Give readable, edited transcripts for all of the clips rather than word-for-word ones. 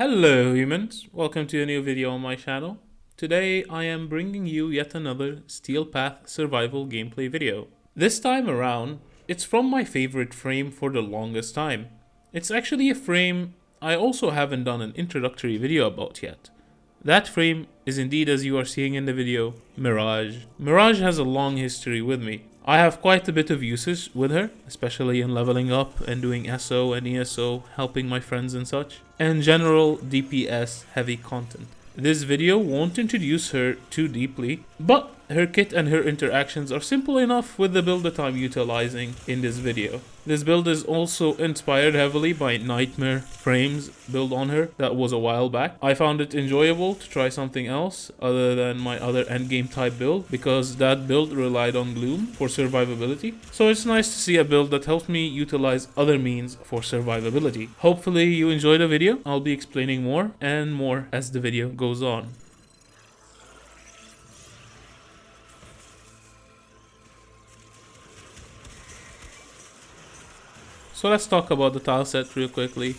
Hello humans, welcome to a new video on my channel. Today I am bringing you yet another Steel Path survival gameplay video. This time around, it's from my favorite frame for the longest time. It's actually a frame I also haven't done an introductory video about yet. That frame is indeed, as you are seeing in the video, Mirage. Mirage has a long history with me. I have quite a bit of usage with her, especially in leveling up and doing SO and ESO, helping my friends and such, and general DPS heavy content. This video won't introduce her too deeply, but her kit and her interactions are simple enough with the build that I'm utilizing in this video. This build is also inspired heavily by Nightmare Frames build on her that was a while back. I found it enjoyable to try something else other than my other endgame type build because that build relied on Gloom for survivability. So it's nice to see a build that helps me utilize other means for survivability. Hopefully you enjoyed the video. I'll be explaining more and more as the video goes on. So let's talk about the tile set real quickly.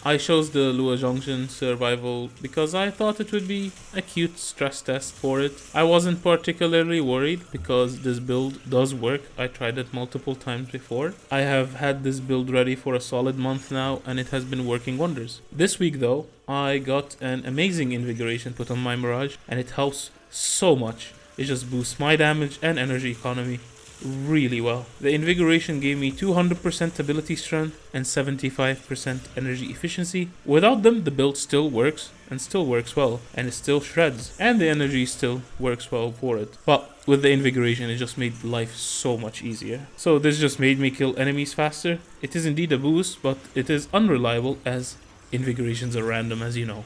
I chose the Lua Junction Survival because I thought it would be a cute stress test for it. I wasn't particularly worried because this build does work. I tried it multiple times before. I have had this build ready for a solid month now and it has been working wonders. This week though, I got an amazing invigoration put on my Mirage and it helps so much. It just boosts my damage and energy economy really well. The invigoration gave me 200% ability strength and 75% energy efficiency. Without them, the build still works and still works well, and it still shreds, and the energy still works well for it. But with the invigoration, it just made life so much easier. So this just made me kill enemies faster. It is indeed a boost, but it is unreliable as invigorations are random, as you know.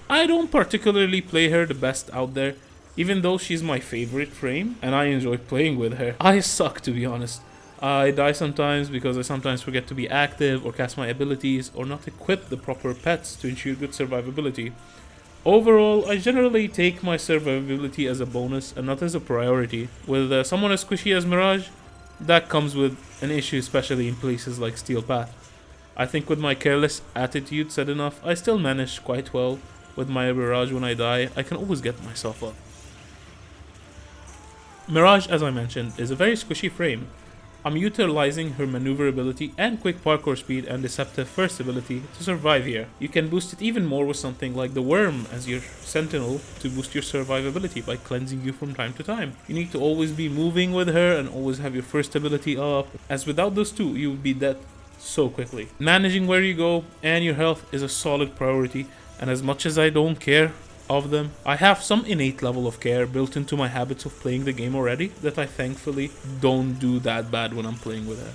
I don't particularly play her the best out there, even though she's my favorite frame and I enjoy playing with her. I suck, to be honest. I die sometimes because I sometimes forget to be active or cast my abilities or not equip the proper pets to ensure good survivability. Overall, I generally take my survivability as a bonus and not as a priority. With someone as squishy as Mirage, that comes with an issue, especially in places like Steel Path. I think with my careless attitude set enough, I still manage quite well. With my Mirage when I die, I can always get myself up. Mirage, as I mentioned, is a very squishy frame. I'm utilizing her maneuverability and quick parkour speed and deceptive first ability to survive here. You can boost it even more with something like the Worm as your sentinel to boost your survivability by cleansing you from time to time. You need to always be moving with her and always have your first ability up, as without those two you would be dead so quickly. Managing where you go and your health is a solid priority, and as much as I don't care of them, I have some innate level of care built into my habits of playing the game already that I thankfully don't do that bad when I'm playing with her.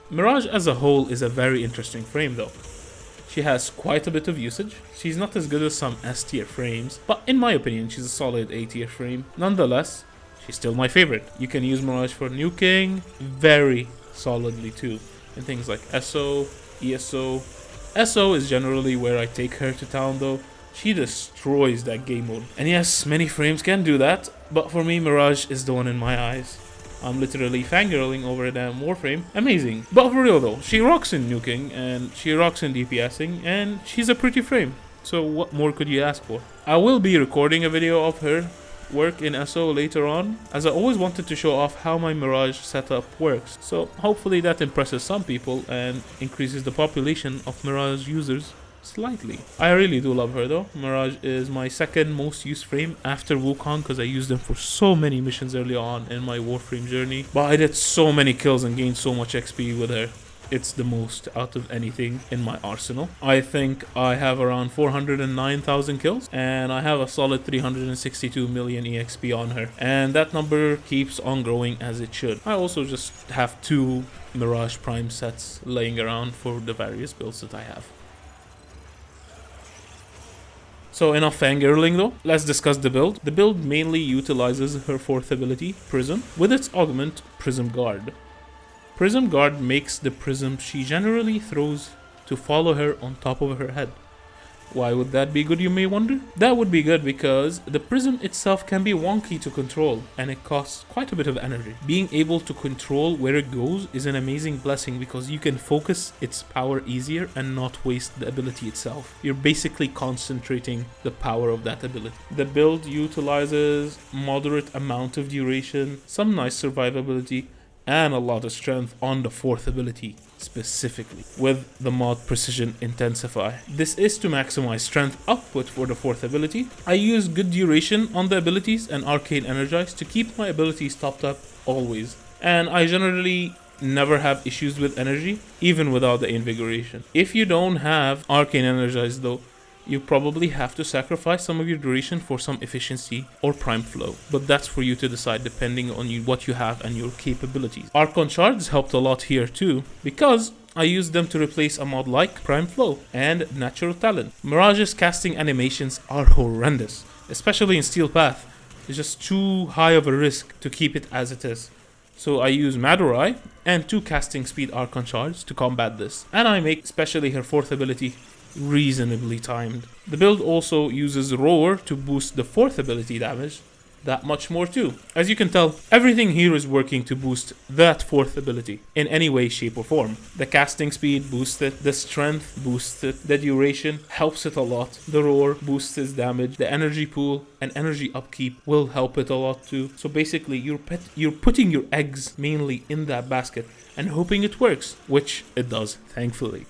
Mirage as a whole is a very interesting frame though. She has quite a bit of usage. She's not as good as some S tier frames, but in my opinion she's a solid A tier frame. Nonetheless, she's still my favorite. You can use Mirage for nuking very solidly too, in things like SO, ESO. SO is generally where I take her to town though. She destroys that game mode. And yes, many frames can do that, but for me Mirage is the one in my eyes. I'm literally fangirling over a damn Warframe. Amazing. But for real though, she rocks in nuking and she rocks in DPSing and she's a pretty frame. So what more could you ask for? I will be recording a video of her work in SO later on, as I always wanted to show off how my Mirage setup works. So hopefully that impresses some people and increases the population of Mirage users slightly. I really do love her though. Mirage is my second most used frame after Wukong because I used them for so many missions early on in my Warframe journey. But I did so many kills and gained so much XP with her. It's the most out of anything in my arsenal. I think I have around 409,000 kills and I have a solid 362 million EXP on her, and that number keeps on growing as it should. I also just have 2 Mirage Prime sets laying around for the various builds that I have. So enough fangirling though, let's discuss the build. The build mainly utilizes her 4th ability, Prism, with its augment, Prism Guard. Prism Guard makes the prism she generally throws to follow her on top of her head. Why would that be good, you may wonder? That would be good because the prism itself can be wonky to control and it costs quite a bit of energy. Being able to control where it goes is an amazing blessing because you can focus its power easier and not waste the ability itself. You're basically concentrating the power of that ability. The build utilizes moderate amount of duration, some nice survivability, and a lot of strength on the fourth ability specifically with the mod Precision Intensify. This is to maximize strength output for the fourth ability. I use good duration on the abilities and Arcane Energize to keep my abilities topped up always, and I generally never have issues with energy even without the Invigoration. If you don't have Arcane Energize though, you probably have to sacrifice some of your duration for some efficiency or prime flow, but that's for you to decide depending on what you have and your capabilities. Archon Shards helped a lot here too, because I used them to replace a mod like Prime Flow and Natural Talent. Mirage's casting animations are horrendous, especially in Steel Path. It's just too high of a risk to keep it as it is. So I use Madurai and 2 casting speed Archon Shards to combat this, and I make especially her fourth ability reasonably timed. The build also uses Roar to boost the fourth ability damage that much more too. As you can tell, everything here is working to boost that fourth ability in any way, shape or form. The casting speed boosts it, the strength boosts it, the duration helps it a lot, the Roar boosts its damage, the energy pool and energy upkeep will help it a lot too. So basically you're putting your eggs mainly in that basket and hoping it works, which it does, thankfully.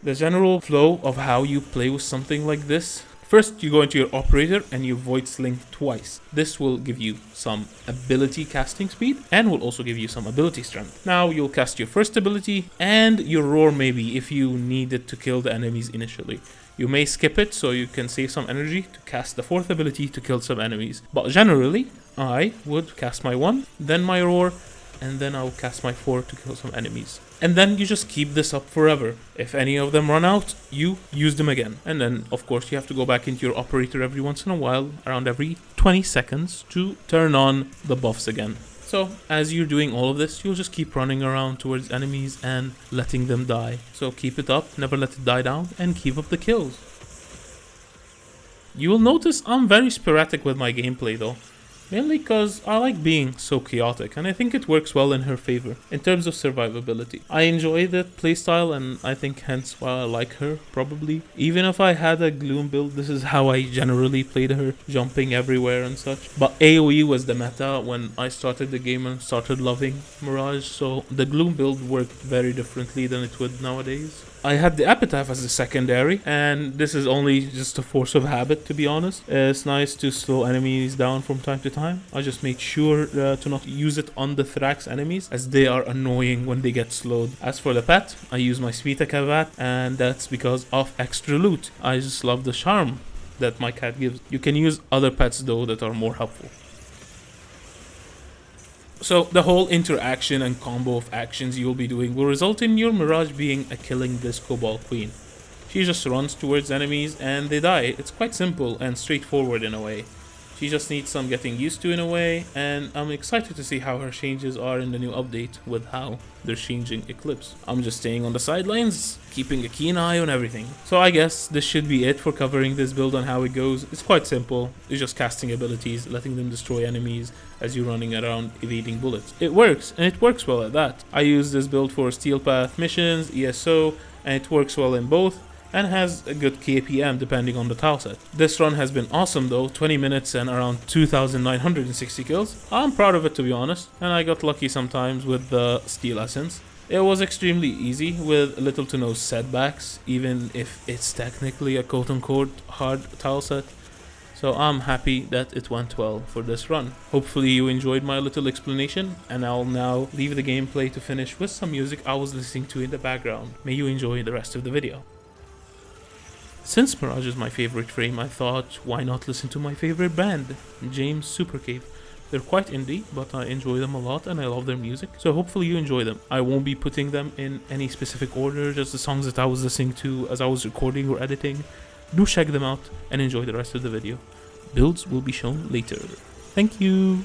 The general flow of how you play with something like this: first, you go into your operator and you Void Sling twice. This will give you some ability casting speed and will also give you some ability strength. Now you'll cast your first ability and your Roar maybe if you need it to kill the enemies initially. You may skip it so you can save some energy to cast the fourth ability to kill some enemies. But generally, I would cast my 1, then my Roar, and then I'll cast my 4 to kill some enemies. And then you just keep this up forever. If any of them run out, you use them again. And then, of course, you have to go back into your operator every once in a while, around every 20 seconds, to turn on the buffs again. So, as you're doing all of this, you'll just keep running around towards enemies and letting them die. So keep it up, never let it die down, and keep up the kills. You will notice I'm very sporadic with my gameplay though. Mainly because I like being so chaotic, and I think it works well in her favor in terms of survivability. I enjoy that playstyle, and I think hence why I like her, probably. Even if I had a Gloom build, this is how I generally played her, jumping everywhere and such. But AoE was the meta when I started the game and started loving Mirage, so the Gloom build worked very differently than it would nowadays. I had the Epitaph as a secondary, and this is only just a force of habit, to be honest. It's nice to slow enemies down from time to time. I just made sure to not use it on the Thrax enemies, as they are annoying when they get slowed. As for the pet, I use my Smita Kavat, and that's because of extra loot. I just love the charm that my cat gives. You can use other pets though that are more helpful. So the whole interaction and combo of actions you will be doing will result in your Mirage being a killing Disco Ball Queen. She just runs towards enemies and they die. It's quite simple and straightforward in a way. She just needs some getting used to in a way, and I'm excited to see how her changes are in the new update with how they're changing Eclipse. I'm just staying on the sidelines, keeping a keen eye on everything. So I guess this should be it for covering this build on how it goes. It's quite simple. It's just casting abilities, letting them destroy enemies as you're running around evading bullets. It works, and it works well at that. I use this build for Steel Path missions, ESO, and it works well in both, and has a good KPM depending on the tile set. This run has been awesome though, 20 minutes and around 2,960 kills. I'm proud of it, to be honest, and I got lucky sometimes with the Steel Essence. It was extremely easy with little to no setbacks, even if it's technically a quote-unquote hard tile set. So I'm happy that it went well for this run. Hopefully you enjoyed my little explanation, and I'll now leave the gameplay to finish with some music I was listening to in the background. May you enjoy the rest of the video. Since Mirage is my favorite frame, I thought, why not listen to my favorite band, James Supercave. They're quite indie, but I enjoy them a lot and I love their music, so hopefully you enjoy them. I won't be putting them in any specific order, just the songs that I was listening to as I was recording or editing. Do check them out and enjoy the rest of the video. Builds will be shown later. Thank you!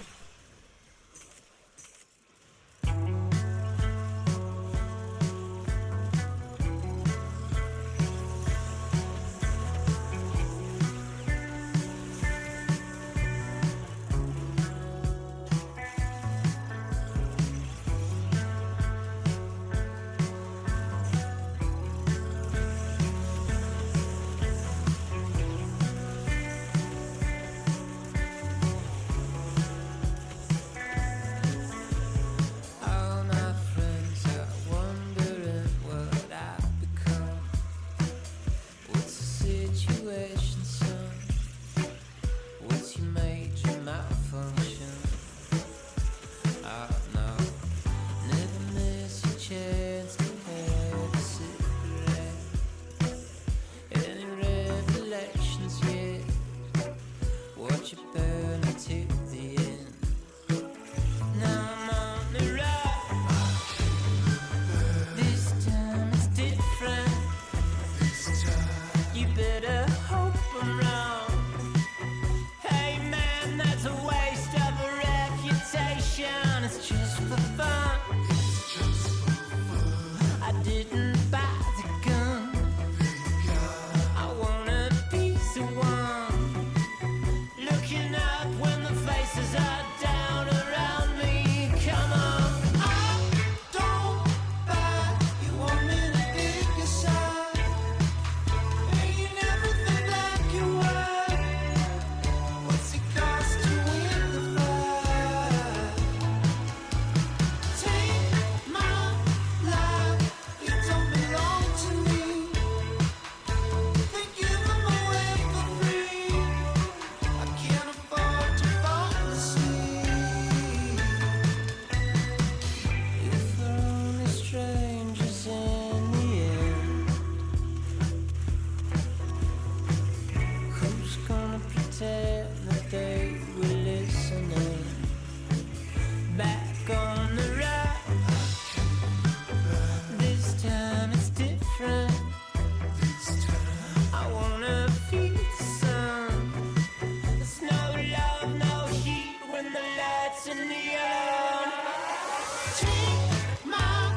Take my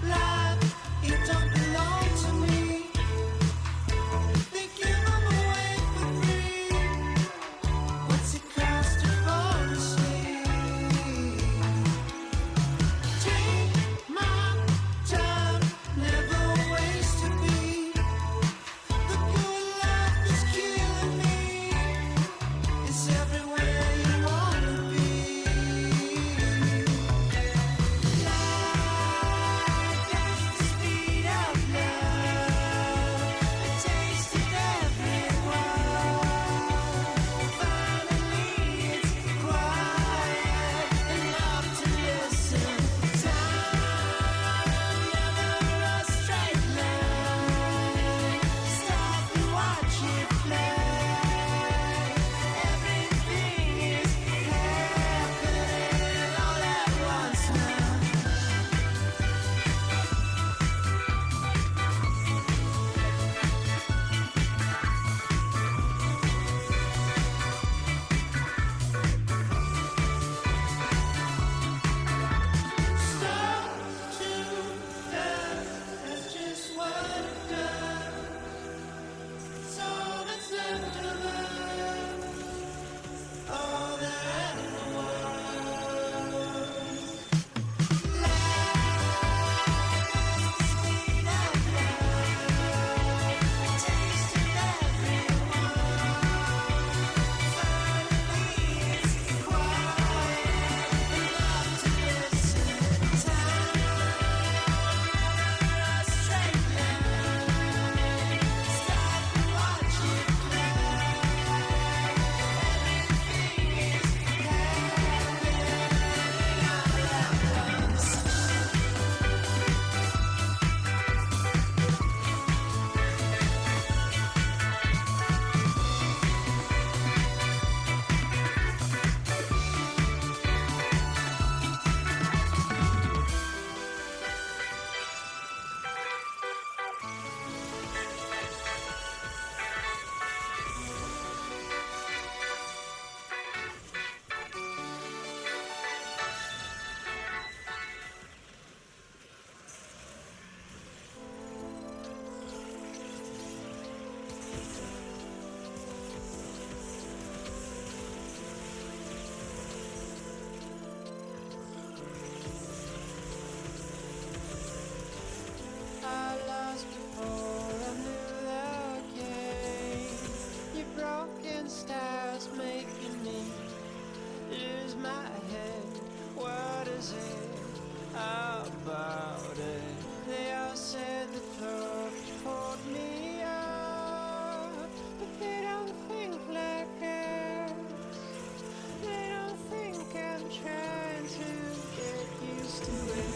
life, it don't belong to me. They give them away for free. What's it cost to fall asleep? Take my time, never waste a beat. The good life is killing me. It's everywhere you wanna be. Life has the speed of love, a taste of everyone. Finally, it's quiet enough to listen. Time, never a straight line. Stop and watch it fly. Everything is happening all at once now. Stop too fast, that's just what it does. It's all that's left of us, all there ever was. Life has the speed of love, a taste of everyone. Finally, it's quiet enough to listen. Time, never a straight line. Stop and watch it fly. Everything is happening all at once. I lost before I knew the game. Your broken stars making me lose my head. What is it about it? They all said the torch pulled me up, but they don't think like us. They don't think I'm trying to get used to it.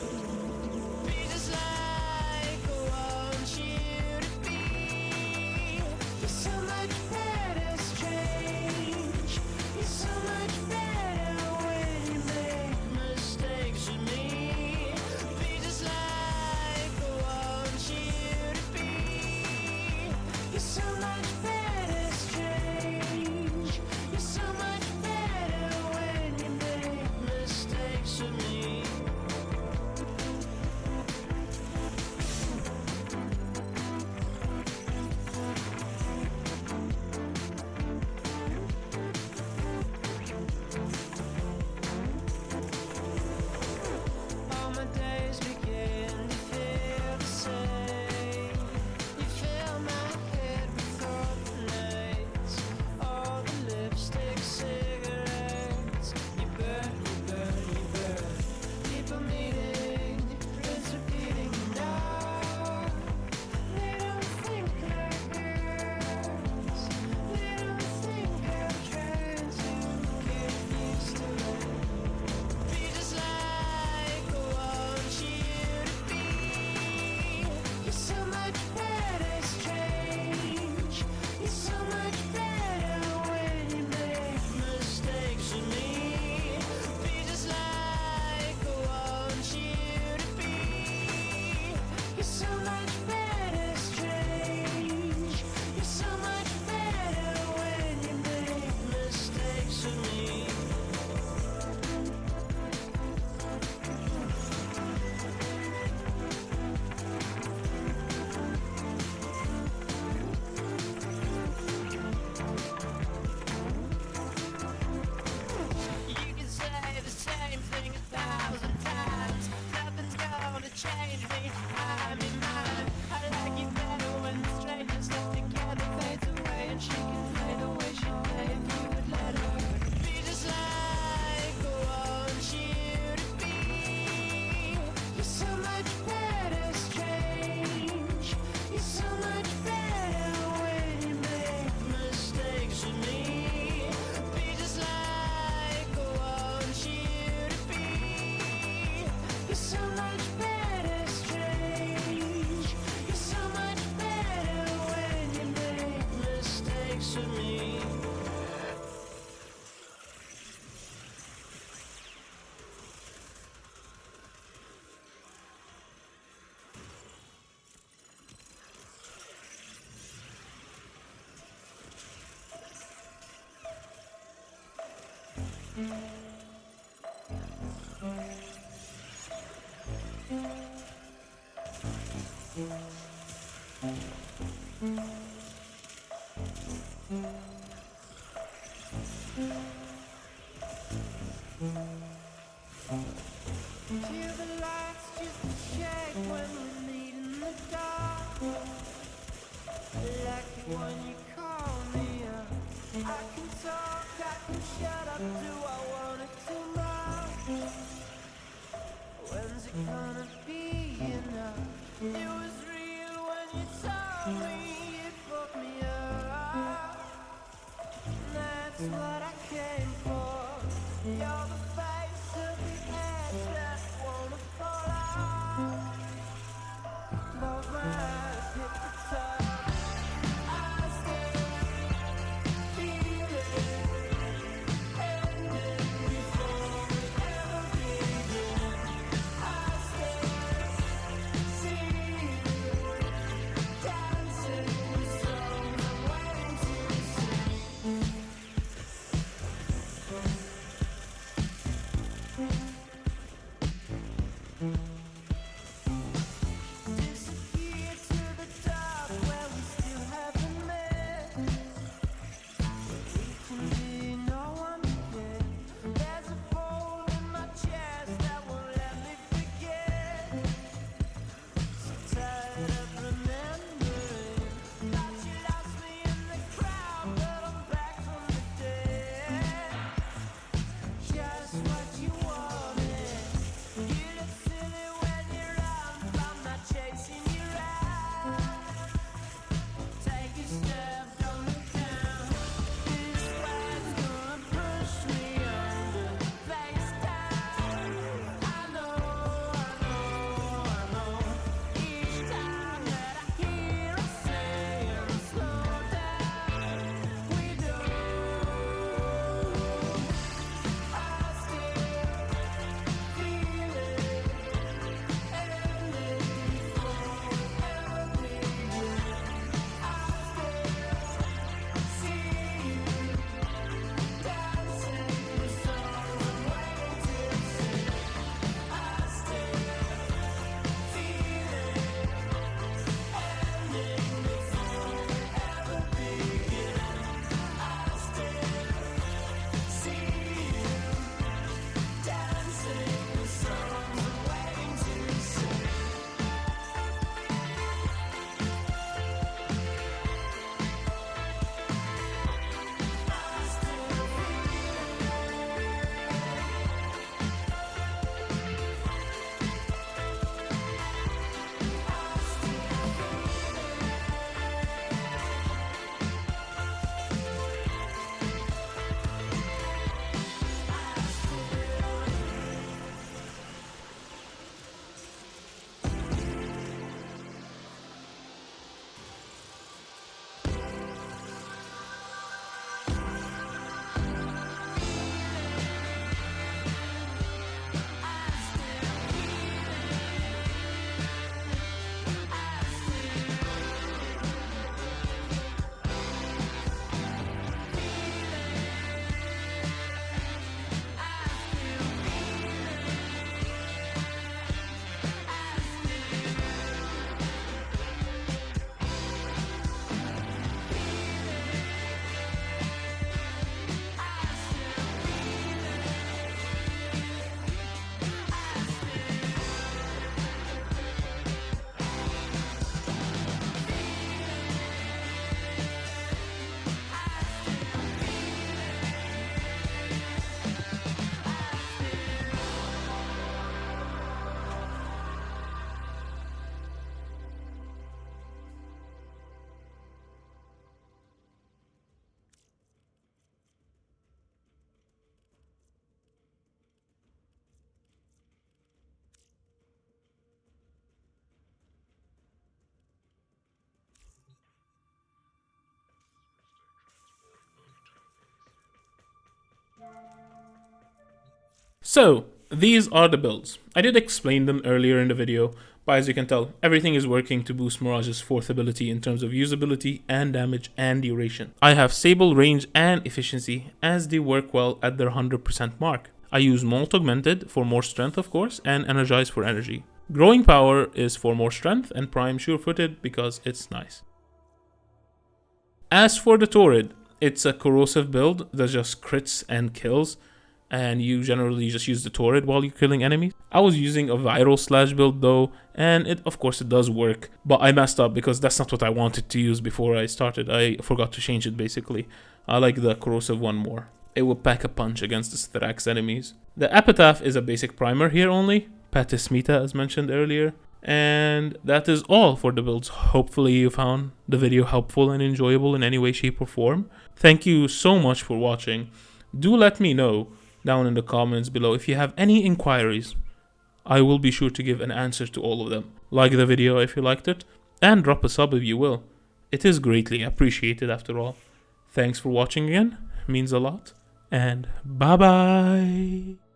Be just like I want you to be. You're so much better, strange. You're so much better when you make mistakes with me. Be just like Feel the lights just shake when we meet in the dark. Like it when you call me up. I can talk, I can shut up. Do I want it too much? When's it gonna be enough? It was real when you told me you fucked me up. That's what I came for. You're the face of the edge that wanna fall off. Both my eyes hit the top. I still feel it ending before we ever begin. I still see you dancing with songs I'm waiting to sing. Disappear to the dark where we still haven't met. We can be no one again. There's a hole in my chest that won't let me forget. So tired of remembering that you lost me in the crowd, but I'm back from the dead. Just what you wanted. You look silly when you're out. I'm not chasing you out. Take a step, don't look down. This way's gonna push me under, face down. I know. Each time that I hear us saying slow down, we do. I still feel it ending before we ever begin. I still see you dancing with songs I'm waiting to sing. I still feel it ending before we ever begin. I still see you dancing with songs I'm waiting to sing. So, these are the builds. I did explain them earlier in the video, but as you can tell, everything is working to boost Mirage's 4th ability in terms of usability and damage and duration. I have Sable, range, and efficiency as they work well at their 100% mark. I use Molt Augmented for more strength, of course, and Energize for energy. Growing Power is for more strength, and Prime Sure-Footed because it's nice. As for the Torrid, it's a corrosive build that just crits and kills, and you generally just use the Torrid while you're killing enemies. I was using a viral slash build though, and of course it does work, but I messed up because that's not what I wanted to use before I started. I forgot to change it basically. I like the corrosive one more. It will pack a punch against the Thrax enemies. The Epitaph is a basic primer here only, Patis Meta as mentioned earlier. And that is all for the builds. Hopefully you found the video helpful and enjoyable in any way, shape or form. Thank you so much for watching. Do let me know down in the comments below if you have any inquiries. I will be sure to give an answer to all of them. Like the video if you liked it, and drop a sub if you will. It is greatly appreciated after all. Thanks for watching again, means a lot, and bye bye.